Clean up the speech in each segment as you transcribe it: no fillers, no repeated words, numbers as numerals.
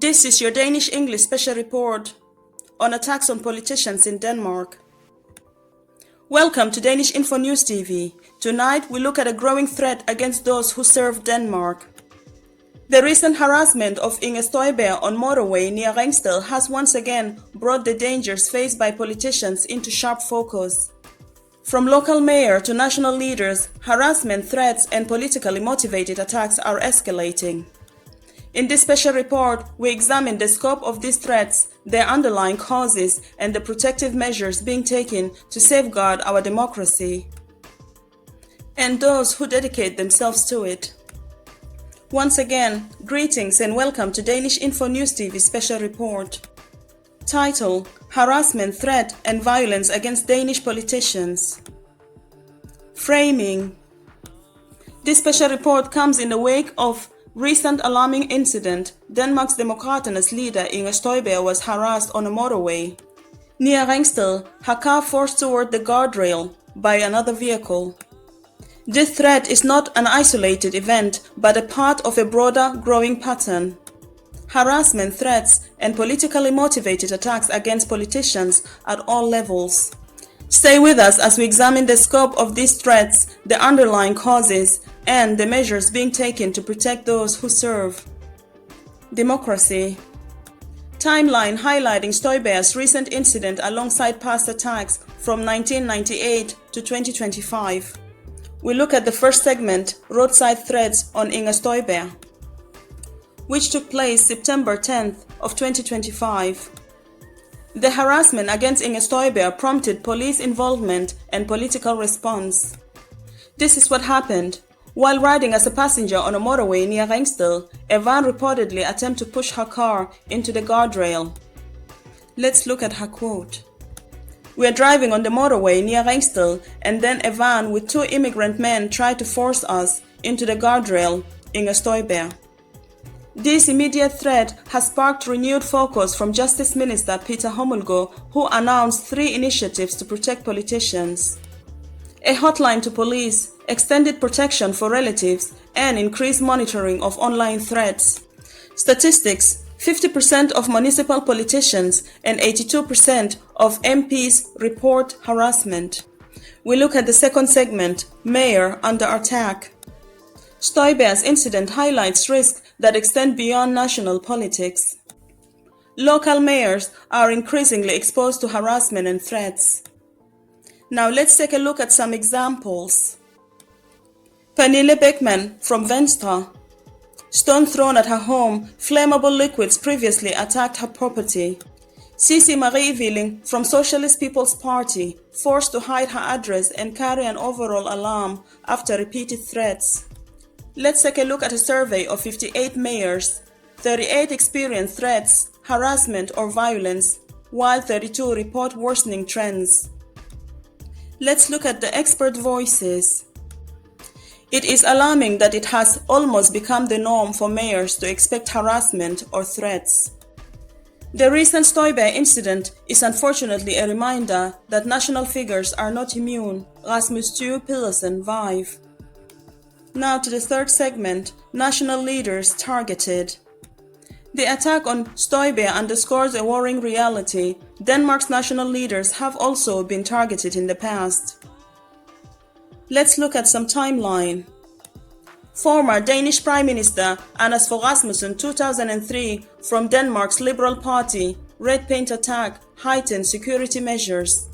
This is your Danish English special report on attacks on politicians in Denmark. Welcome to Danish-InfoNewsTv. Tonight we look at a growing threat against those who serve Denmark. The recent harassment of Inger Støjberg on motorway near Ringsted has once again brought the dangers faced by politicians into sharp focus. From local mayor to national leaders, harassment, threats, and politically motivated attacks are escalating. In this special report, we examine the scope of these threats, their underlying causes, and the protective measures being taken to safeguard our democracy and those who dedicate themselves to it. Once again, greetings and welcome to Danish-InfoNewsTV special report. Title: Harassment, Threat and Violence Against Danish Politicians. Framing. This special report comes in the wake of recent alarming incident. Denmark's Demokraternes leader Inger Støjberg was harassed on a motorway. Near Ringsted, her car forced toward the guardrail by another vehicle. This threat is not an isolated event, but a part of a broader, growing pattern. Harassment, threats, and politically motivated attacks against politicians at all levels. Stay with us as we examine the scope of these threats, the underlying causes, and the measures being taken to protect those who serve. Democracy. Timeline highlighting Støjberg's recent incident alongside past attacks from 1998 to 2025. We look at the first segment, roadside threats on Inger Støjberg, which took place September 10th of 2025. The harassment against Inger Støjberg prompted police involvement and political response. This is what happened. While riding as a passenger on a motorway near Ringsted, a van reportedly attempted to push her car into the guardrail. Let's look at her quote. "We are driving on the motorway near Ringsted, and then a van with two immigrant men tried to force us into the guardrail," Inger Støjberg. This immediate threat has sparked renewed focus from Justice Minister Peter Hummelgaard, who announced 3 initiatives to protect politicians: a hotline to police, extended protection for relatives, and increased monitoring of online threats. Statistics: 50% of municipal politicians and 82% of MPs report harassment. We look at the second segment, Mayor under attack. Støjberg's incident highlights risks that extend beyond national politics. Local mayors are increasingly exposed to harassment and threats. Now let's take a look at some examples. Pernille Beckmann from Venstre. Stone thrown at her home, flammable liquids previously attacked her property. Cici Marie Willing from Socialist People's Party, forced to hide her address and carry an overall alarm after repeated threats. Let's take a look at a survey of 58 mayors. 38 experience threats, harassment or violence, while 32 report worsening trends. Let's look at the expert voices. It is alarming that it has almost become the norm for mayors to expect harassment or threats. The recent Støjberg incident is unfortunately a reminder that national figures are not immune. Rasmus Thue Pedersen, Vive. Now to the third segment, national leaders targeted. The attack on Støjberg underscores a worrying reality. Denmark's national leaders have also been targeted in the past. Let's look at some timeline. Former Danish Prime Minister Anders Fogh Rasmussen 2003 from Denmark's Liberal Party, red paint attack, heightened security measures.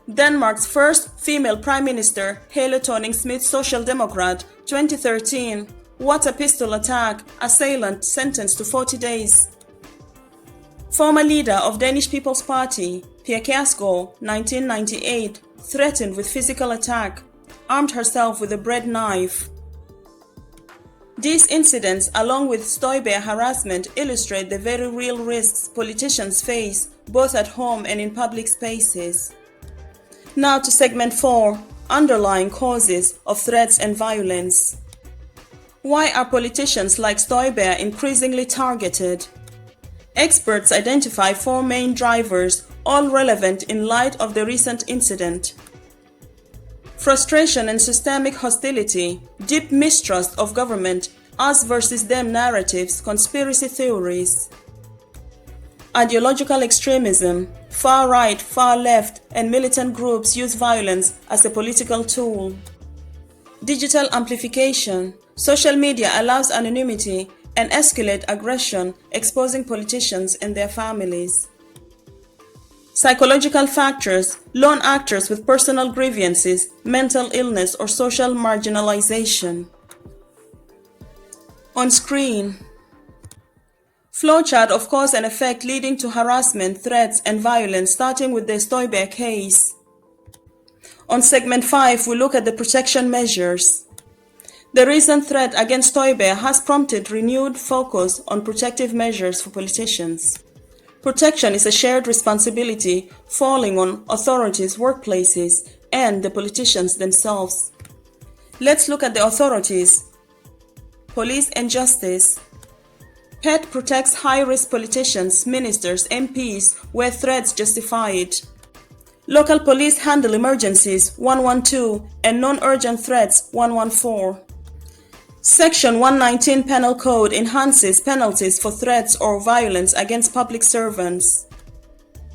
Denmark's first female Prime Minister Helle Thorning-Schmidt, Social Democrat, 2013, water pistol attack, assailant sentenced to 40 days. Former leader of Danish People's Party, Pia Kjærsgaard, 1998, threatened with physical attack, armed herself with a bread knife. These incidents, along with Støjberg harassment, illustrate the very real risks politicians face, both at home and in public spaces. Now to segment 4, underlying causes of threats and violence. Why are politicians like Støjberg increasingly targeted? Experts identify 4 main drivers, all relevant in light of the recent incident. Frustration and systemic hostility, deep mistrust of government, us versus them narratives, conspiracy theories. Ideological extremism, far right, far left, and militant groups use violence as a political tool. Digital amplification. Social media allows anonymity and escalate aggression, exposing politicians and their families. Psychological factors. Lone actors with personal grievances, mental illness, or social marginalization. On screen. Flowchart of cause and effect leading to harassment, threats, and violence, starting with the Støjberg case. On segment 5, we look at the protection measures. The recent threat against Støjberg has prompted renewed focus on protective measures for politicians. Protection is a shared responsibility falling on authorities, workplaces, and the politicians themselves. Let's look at the authorities. Police and justice. PET protects high-risk politicians, ministers, MPs where threats justified. Local police handle emergencies 112 and non-urgent threats 114. Section 119 Penal Code enhances penalties for threats or violence against public servants.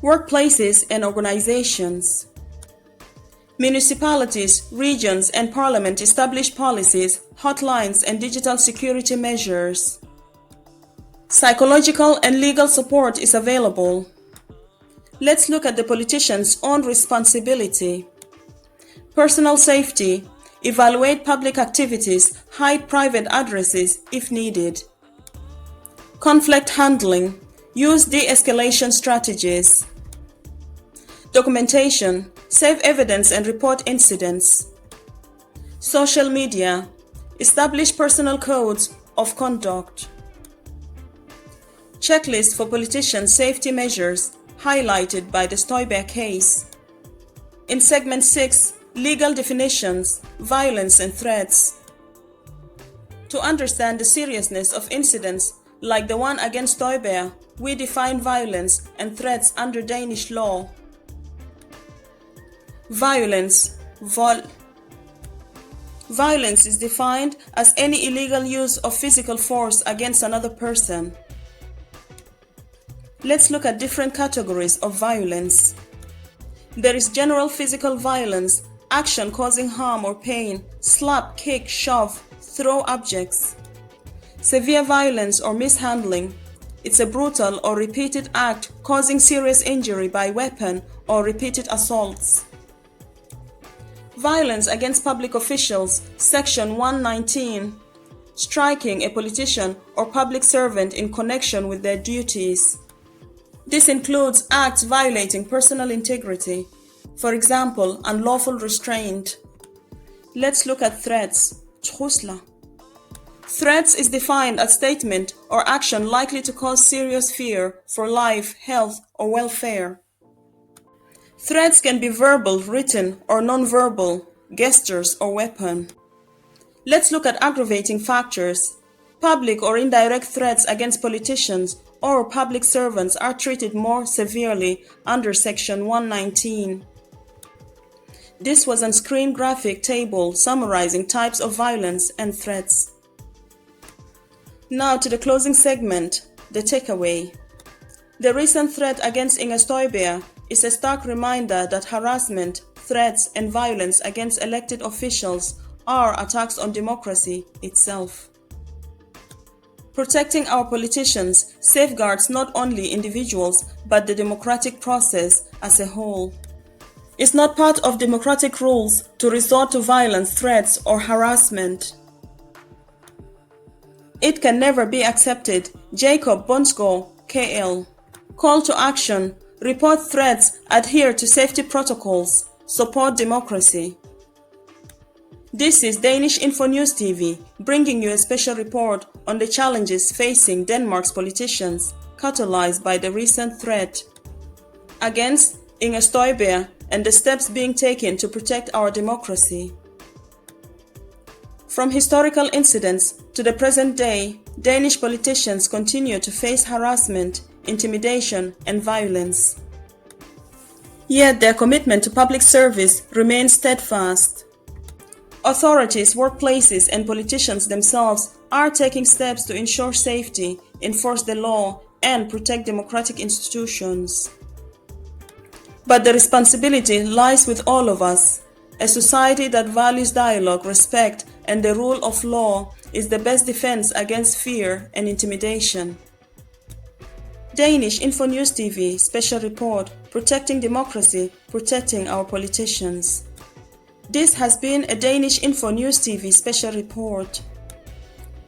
Workplaces and organizations. Municipalities, regions, and parliament establish policies, hotlines, and digital security measures. Psychological and legal support is available. Let's look at the politician's own responsibility. Personal safety. Evaluate public activities, hide private addresses if needed. Conflict handling. Use de-escalation strategies. Documentation. Save evidence and report incidents. Social media. Establish personal codes of conduct. Checklist for politician safety measures, highlighted by the Støjberg case. In segment 6, legal definitions, violence and threats. To understand the seriousness of incidents like the one against Støjberg, we define violence and threats under Danish law. Violence. Violence is defined as any illegal use of physical force against another person. Let's look at different categories of violence. There is general physical violence, action causing harm or pain, slap, kick, shove, throw objects. Severe violence or mishandling. It's a brutal or repeated act causing serious injury by weapon or repeated assaults. Violence against public officials, Section 119. Striking a politician or public servant in connection with their duties. This includes acts violating personal integrity, for example, unlawful restraint. Let's look at threats. Trusler. Threats is defined as statement or action likely to cause serious fear for life, health, or welfare. Threats can be verbal, written, or non-verbal, gestures, or weapon. Let's look at aggravating factors. Public or indirect threats against politicians or public servants are treated more severely under Section 119. This was a screen graphic table summarizing types of violence and threats. Now to the closing segment, the takeaway. The recent threat against Inger Støjberg is a stark reminder that harassment, threats, and violence against elected officials are attacks on democracy itself. Protecting our politicians safeguards not only individuals but the democratic process as a whole. It's not part of democratic rules to resort to violence, threats, or harassment. It can never be accepted. Jacob Bonsgaard, KL. Call to action. Report threats. Adhere to safety protocols. Support democracy. This is Danish-InfoNewsTv, bringing you a special report on the challenges facing Denmark's politicians, catalyzed by the recent threat against Inger Støjberg and the steps being taken to protect our democracy. From historical incidents to the present day, Danish politicians continue to face harassment, intimidation, and violence. Yet their commitment to public service remains steadfast. Authorities, workplaces, and politicians themselves are taking steps to ensure safety, enforce the law, and protect democratic institutions. But the responsibility lies with all of us. A society that values dialogue, respect, and the rule of law is the best defense against fear and intimidation. Danish-InfoNewsTv Special Report, Protecting Democracy, Protecting Our Politicians. This has been a Danish-InfoNewsTv Special Report.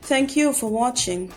Thank you for watching.